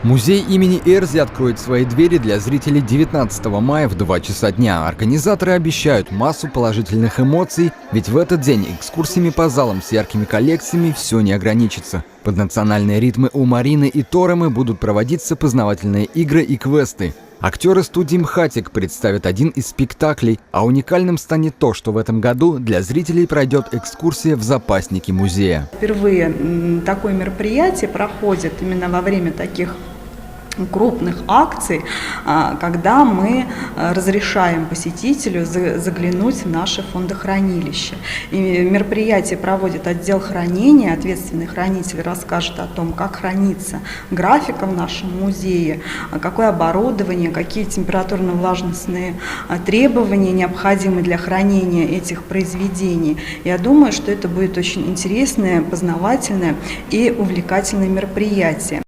Музей имени Эрзи откроет свои двери для зрителей 19 мая в 2 часа дня. Организаторы обещают массу положительных эмоций, ведь в этот день экскурсиями по залам с яркими коллекциями все не ограничится. Под национальные ритмы у Марины и Торемы будут проводиться познавательные игры и квесты. Актеры студии «МХАТИК» представят один из спектаклей, а уникальным станет то, что в этом году для зрителей пройдет экскурсия в запасники музея. Впервые такое мероприятие проходит именно во время таких крупных акций, когда мы разрешаем посетителю заглянуть в наше фондохранилище. И мероприятие проводит отдел хранения. Ответственный хранитель расскажет о том, как хранится графика в нашем музее, какое оборудование, какие температурно-влажностные требования необходимы для хранения этих произведений. Я думаю, что это будет очень интересное, познавательное и увлекательное мероприятие.